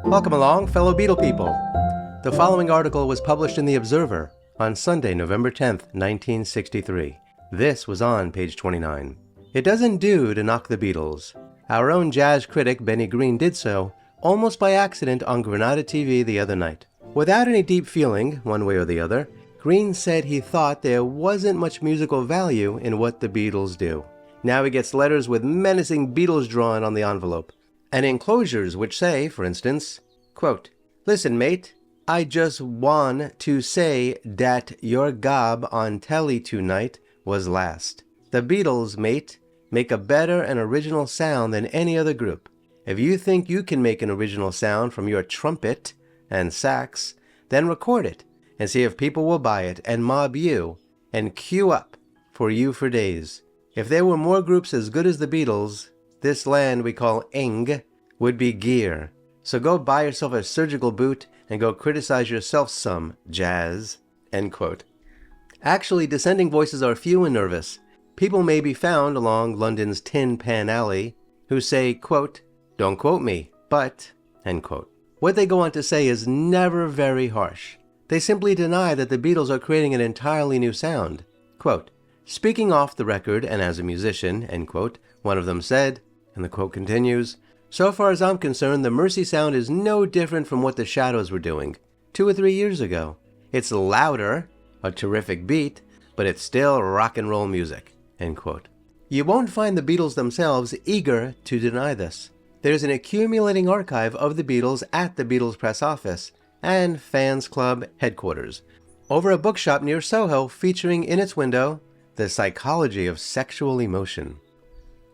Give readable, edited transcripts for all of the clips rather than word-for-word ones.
Welcome along, fellow Beatle people. The following article was published in The Observer on Sunday, November 10th, 1963. This was on page 29. It doesn't do to knock the Beatles. Our own jazz critic Benny Green did so almost by accident on Granada TV the other night. Without any deep feeling, one way or the other, Green said he thought there wasn't much musical value in what the Beatles do. Now he gets letters with menacing Beatles drawn on the envelope, and enclosures which say, for instance, quote, "Listen, mate, I just want to say dat your gob on telly tonight was last. The Beatles, mate, make a better and original sound than any other group. If you think you can make an original sound from your trumpet and sax, then record it and see if people will buy it and mob you and queue up for you for days. If there were more groups as good as the Beatles, this land we call Eng would be gear. So go buy yourself a surgical boot and go criticize yourself some, jazz." End quote. Actually, dissenting voices are few and nervous. People may be found along London's Tin Pan Alley who say, quote, "Don't quote me, but," end quote. What they go on to say is never very harsh. They simply deny that the Beatles are creating an entirely new sound. Quote, "Speaking off the record and as a musician," end quote, one of them said, and the quote continues, "So far as I'm concerned, the Mersey sound is no different from what the Shadows were doing 2 or 3 years ago. It's louder, a terrific beat, but it's still rock and roll music," end quote. You won't find the Beatles themselves eager to deny this. There's an accumulating archive of the Beatles at the Beatles press office and Fans Club headquarters, over a bookshop near Soho featuring in its window The Psychology of Sexual Emotion.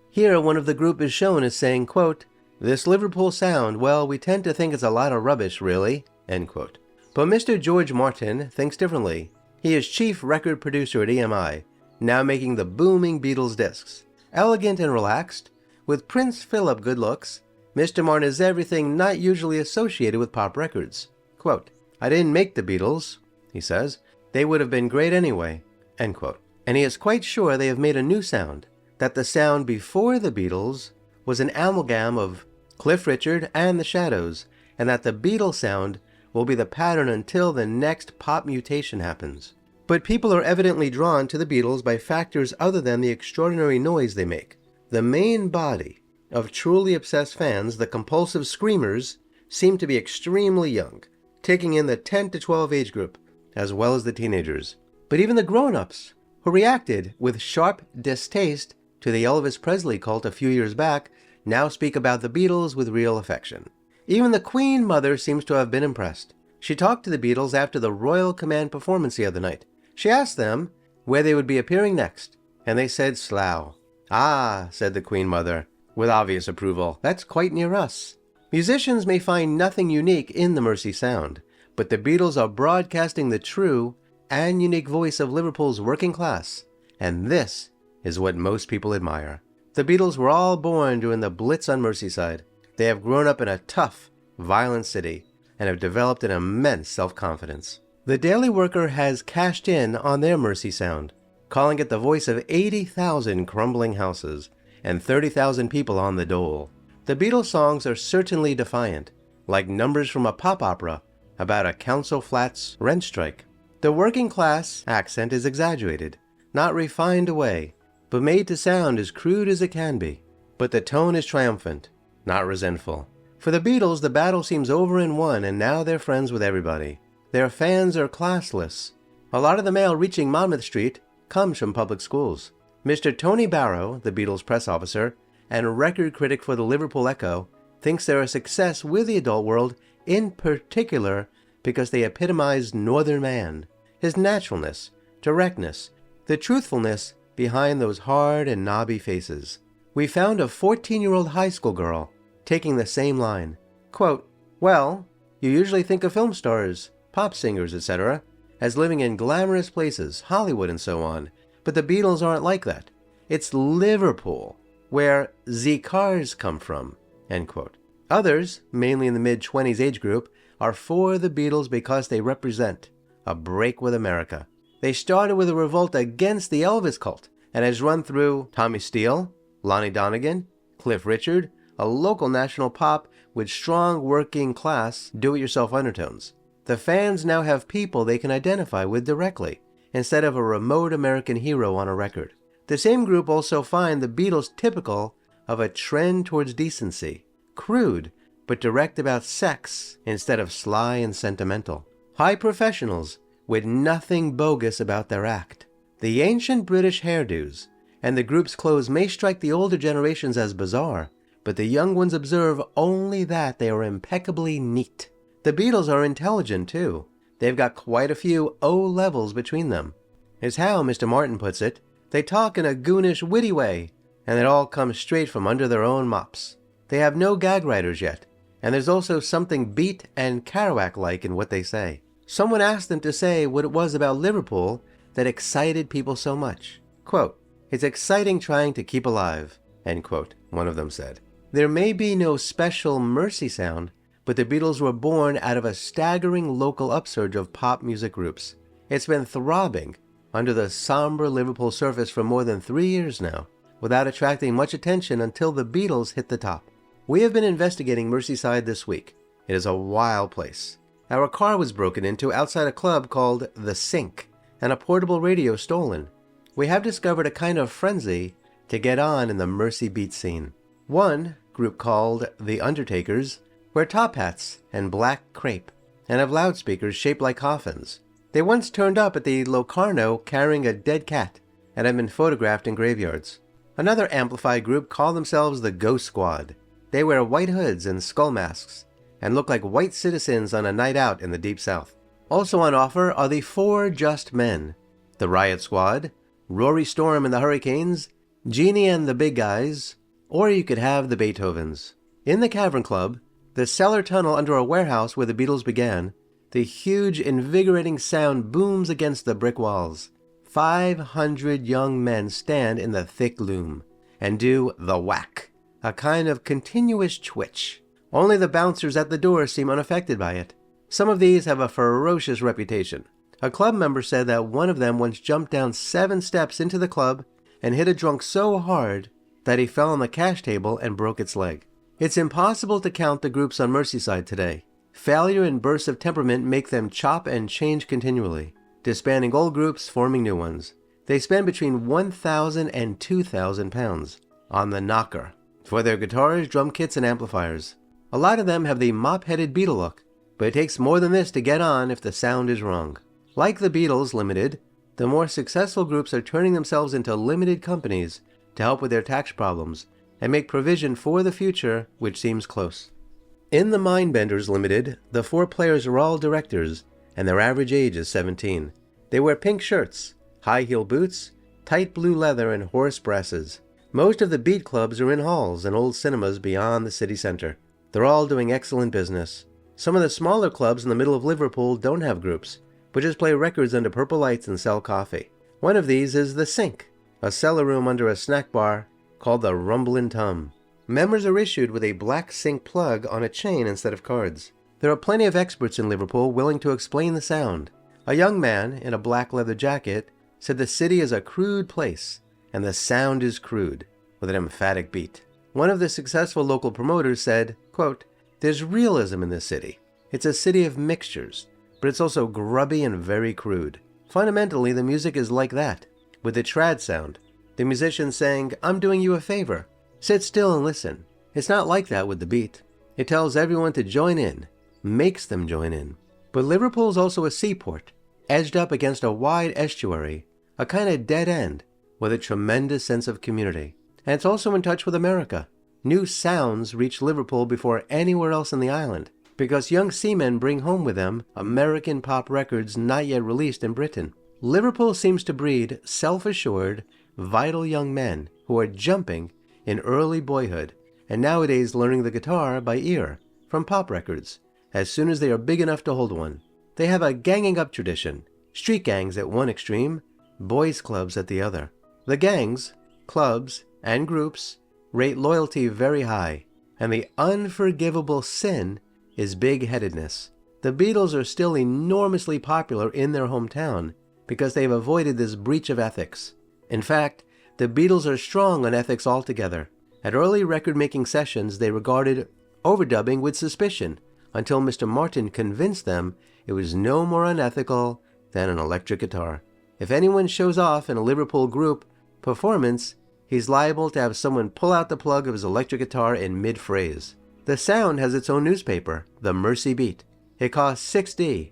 Here, one of the group is shown as saying, quote, "This Liverpool sound, well, we tend to think it's a lot of rubbish, really," end quote. But Mr. George Martin thinks differently. He is chief record producer at EMI, now making the booming Beatles discs. Elegant and relaxed, with Prince Philip good looks, Mr. Martin is everything not usually associated with pop records. Quote, "I didn't make the Beatles," he says. "They would have been great anyway," end quote. And he is quite sure they have made a new sound, that the sound before the Beatles was an amalgam of Cliff Richard and the Shadows, and that the Beatles sound will be the pattern until the next pop mutation happens. But people are evidently drawn to the Beatles by factors other than the extraordinary noise they make. The main body of truly obsessed fans, the compulsive screamers, seem to be extremely young, taking in the 10 to 12 age group, as well as the teenagers. But even the grown-ups, who reacted with sharp distaste to the Elvis Presley cult a few years back, now speak about the Beatles with real affection. Even the Queen Mother seems to have been impressed. She talked to the Beatles after the Royal Command performance the other night. She asked them where they would be appearing next, and they said Slough. "Ah," said the Queen Mother, with obvious approval, "that's quite near us." Musicians may find nothing unique in the Mersey sound, but the Beatles are broadcasting the true and unique voice of Liverpool's working class, and this is what most people admire. The Beatles were all born during the Blitz on Merseyside. They have grown up in a tough, violent city and have developed an immense self-confidence. The Daily Worker has cashed in on their Mersey sound, calling it the voice of 80,000 crumbling houses and 30,000 people on the dole. The Beatles songs are certainly defiant, like numbers from a pop opera about a Council Flats rent strike. The working class accent is exaggerated, not refined away, but made to sound as crude as it can be. But the tone is triumphant, not resentful. For the Beatles, the battle seems over and won, and now they're friends with everybody. Their fans are classless. A lot of the mail reaching Monmouth Street comes from public schools. Mr. Tony Barrow, the Beatles press officer and record critic for the Liverpool Echo, thinks they're a success with the adult world, in particular because they epitomize Northern man, his naturalness, directness, the truthfulness behind those hard and knobby faces. We found a 14-year-old high school girl taking the same line. Quote, "Well, you usually think of film stars, pop singers, etc., as living in glamorous places, Hollywood and so on, but the Beatles aren't like that. It's Liverpool, where the cars come from," end quote. Others, mainly in the mid-20s age group, are for the Beatles because they represent a break with America. They started with a revolt against the Elvis cult and has run through Tommy Steele, Lonnie Donegan, Cliff Richard, a local national pop with strong working class do-it-yourself undertones. The fans now have people they can identify with directly, instead of a remote American hero on a record. The same group also find the Beatles typical of a trend towards decency, crude, but direct about sex instead of sly and sentimental. High professionals with nothing bogus about their act. The ancient British hairdos and the group's clothes may strike the older generations as bizarre, but the young ones observe only that they are impeccably neat. The Beatles are intelligent too. They've got quite a few O levels between them. It's how Mr. Martin puts it, they talk in a goonish, witty way, and it all comes straight from under their own mops. They have no gag writers yet, and there's also something Beat and Kerouac-like in what they say. Someone asked them to say what it was about Liverpool that excited people so much. Quote, "It's exciting trying to keep alive," end quote, one of them said. There may be no special Mersey sound, but the Beatles were born out of a staggering local upsurge of pop music groups. It's been throbbing under the somber Liverpool surface for more than 3 years now, without attracting much attention until the Beatles hit the top. We have been investigating Merseyside this week. It is a wild place. Our car was broken into outside a club called The Sink, and a portable radio stolen. We have discovered a kind of frenzy to get on in the Mersey beat scene. One group called The Undertakers wear top hats and black crepe, and have loudspeakers shaped like coffins. They once turned up at the Locarno carrying a dead cat, and have been photographed in graveyards. Another amplified group call themselves the Ghost Squad. They wear white hoods and skull masks, and look like white citizens on a night out in the Deep South. Also on offer are the Four Just Men, the Riot Squad, Rory Storm and the Hurricanes, Jeannie and the Big Guys, or you could have the Beethovens. In the Cavern Club, the cellar tunnel under a warehouse where the Beatles began, the huge, invigorating sound booms against the brick walls. 500 young men stand in the thick loom and do the whack, a kind of continuous twitch. Only the bouncers at the door seem unaffected by it. Some of these have a ferocious reputation. A club member said that one of them once jumped down 7 steps into the club and hit a drunk so hard that he fell on the cash table and broke its leg. It's impossible to count the groups on Merseyside today. Failure and bursts of temperament make them chop and change continually, disbanding old groups, forming new ones. They spend between £1,000 and £2,000 on the knocker for their guitars, drum kits, and amplifiers. A lot of them have the mop-headed Beatle look, but it takes more than this to get on if the sound is wrong. Like the Beatles Limited, the more successful groups are turning themselves into limited companies to help with their tax problems and make provision for the future, which seems close. In the Mindbenders Limited, the 4 players are all directors, and their average age is 17. They wear pink shirts, high-heel boots, tight blue leather, and horse brasses. Most of the beat clubs are in halls and old cinemas beyond the city center. They're all doing excellent business. Some of the smaller clubs in the middle of Liverpool don't have groups, but just play records under purple lights and sell coffee. One of these is The Sink, a cellar room under a snack bar called the Rumblin' Tum. Members are issued with a black sink plug on a chain instead of cards. There are plenty of experts in Liverpool willing to explain the sound. A young man in a black leather jacket said the city is a crude place, and the sound is crude, with an emphatic beat. One of the successful local promoters said, quote, "There's realism in this city. It's a city of mixtures, but it's also grubby and very crude. Fundamentally, the music is like that, with the trad sound. The musician saying, 'I'm doing you a favor. Sit still and listen.' It's not like that with the beat. It tells everyone to join in, makes them join in." But Liverpool's also a seaport, edged up against a wide estuary, a kind of dead end, with a tremendous sense of community. And it's also in touch with America. New sounds reach Liverpool before anywhere else in the island, because young seamen bring home with them American pop records not yet released in Britain. Liverpool seems to breed self-assured, vital young men who are jumping in early boyhood and nowadays learning the guitar by ear from pop records as soon as they are big enough to hold one. They have a ganging up tradition, street gangs at one extreme, boys' clubs at the other. The gangs, clubs, and groups rate loyalty very high, and the unforgivable sin is big-headedness. The Beatles are still enormously popular in their hometown because they've avoided this breach of ethics. In fact, the Beatles are strong on ethics altogether. At early record-making sessions, they regarded overdubbing with suspicion, until Mr. Martin convinced them it was no more unethical than an electric guitar. If anyone shows off in a Liverpool group performance, he's liable to have someone pull out the plug of his electric guitar in mid-phrase. The Sound has its own newspaper, the Mersey Beat. It costs $6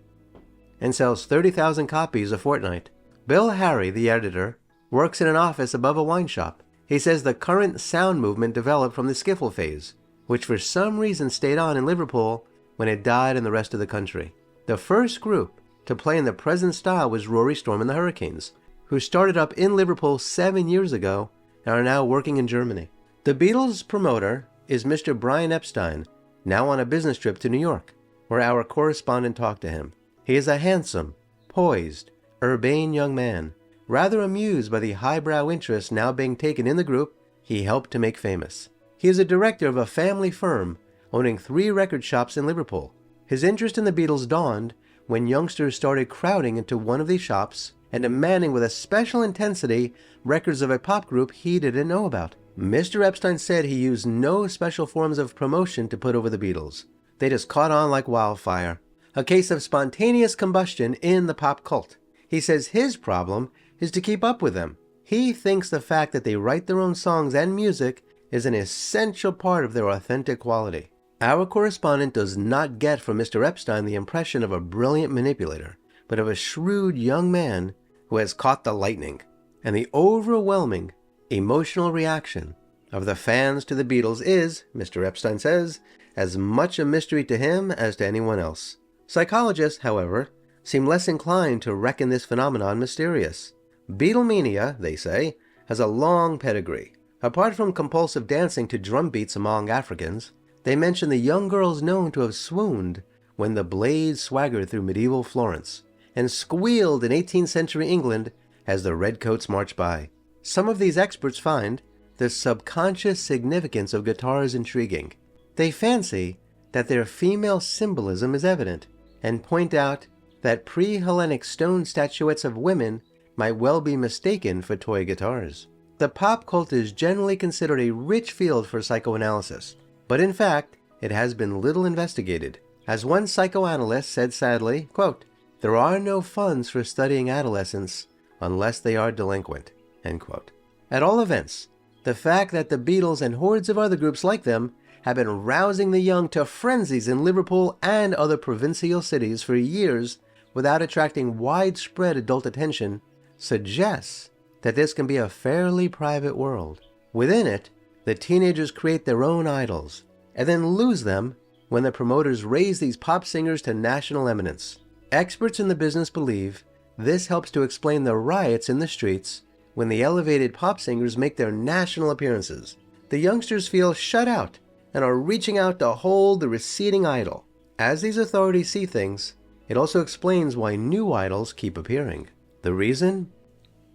and sells 30,000 copies a fortnight. Bill Harry, the editor, works in an office above a wine shop. He says the current sound movement developed from the skiffle phase, which for some reason stayed on in Liverpool when it died in the rest of the country. The first group to play in the present style was Rory Storm and the Hurricanes, who started up in Liverpool 7 years ago and are now working in Germany. The Beatles' promoter is Mr. Brian Epstein, now on a business trip to New York, where our correspondent talked to him. He is a handsome, poised, urbane young man, rather amused by the highbrow interest now being taken in the group he helped to make famous. He is a director of a family firm owning 3 record shops in Liverpool. His interest in the Beatles dawned when youngsters started crowding into one of these shops and demanding with a special intensity records of a pop group he didn't know about. Mr. Epstein said he used no special forms of promotion to put over the Beatles. They just caught on like wildfire. A case of spontaneous combustion in the pop cult. He says his problem is to keep up with them. He thinks the fact that they write their own songs and music is an essential part of their authentic quality. Our correspondent does not get from Mr. Epstein the impression of a brilliant manipulator, but of a shrewd young man who has caught the lightning. And the overwhelming emotional reaction of the fans to the Beatles is, Mr. Epstein says, as much a mystery to him as to anyone else. Psychologists, however, seem less inclined to reckon this phenomenon mysterious. Beatlemania, they say, has a long pedigree. Apart from compulsive dancing to drum beats among Africans, they mention the young girls known to have swooned when the blades swaggered through medieval Florence and squealed in 18th century England as the redcoats marched by. Some of these experts find the subconscious significance of guitars intriguing. They fancy that their female symbolism is evident and point out that pre-Hellenic stone statuettes of women might well be mistaken for toy guitars. The pop cult is generally considered a rich field for psychoanalysis, but in fact, it has been little investigated. As one psychoanalyst said sadly, quote, "There are no funds for studying adolescents unless they are delinquent," end quote. At all events, the fact that the Beatles and hordes of other groups like them have been rousing the young to frenzies in Liverpool and other provincial cities for years without attracting widespread adult attention suggests that this can be a fairly private world. Within it, the teenagers create their own idols and then lose them when the promoters raise these pop singers to national eminence. Experts in the business believe this helps to explain the riots in the streets when the elevated pop singers make their national appearances. The youngsters feel shut out and are reaching out to hold the receding idol. As these authorities see things, it also explains why new idols keep appearing. The reason?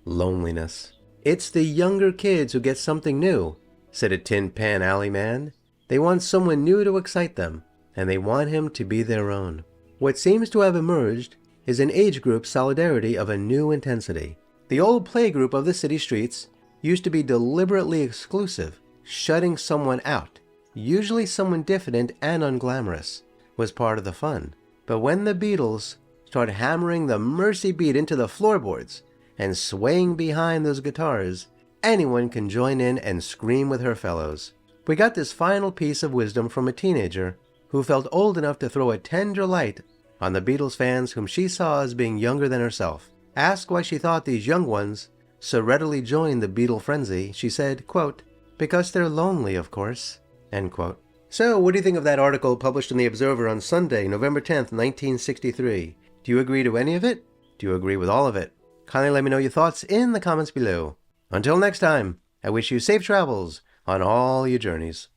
Loneliness. "It's the younger kids who get something new," said a Tin Pan Alley man. "They want someone new to excite them, and they want him to be their own." What seems to have emerged is an age group solidarity of a new intensity. The old playgroup of the city streets used to be deliberately exclusive. Shutting someone out, usually someone diffident and unglamorous, was part of the fun. But when the Beatles start hammering the Mersey beat into the floorboards and swaying behind those guitars, anyone can join in and scream with her fellows. We got this final piece of wisdom from a teenager who felt old enough to throw a tender light on the Beatles fans whom she saw as being younger than herself. Asked why she thought these young ones so readily joined the Beatle frenzy, she said, quote, "Because they're lonely, of course," end quote. So, what do you think of that article published in the Observer on Sunday, November 10th, 1963? Do you agree to any of it? Do you agree with all of it? Kindly let me know your thoughts in the comments below. Until next time, I wish you safe travels on all your journeys.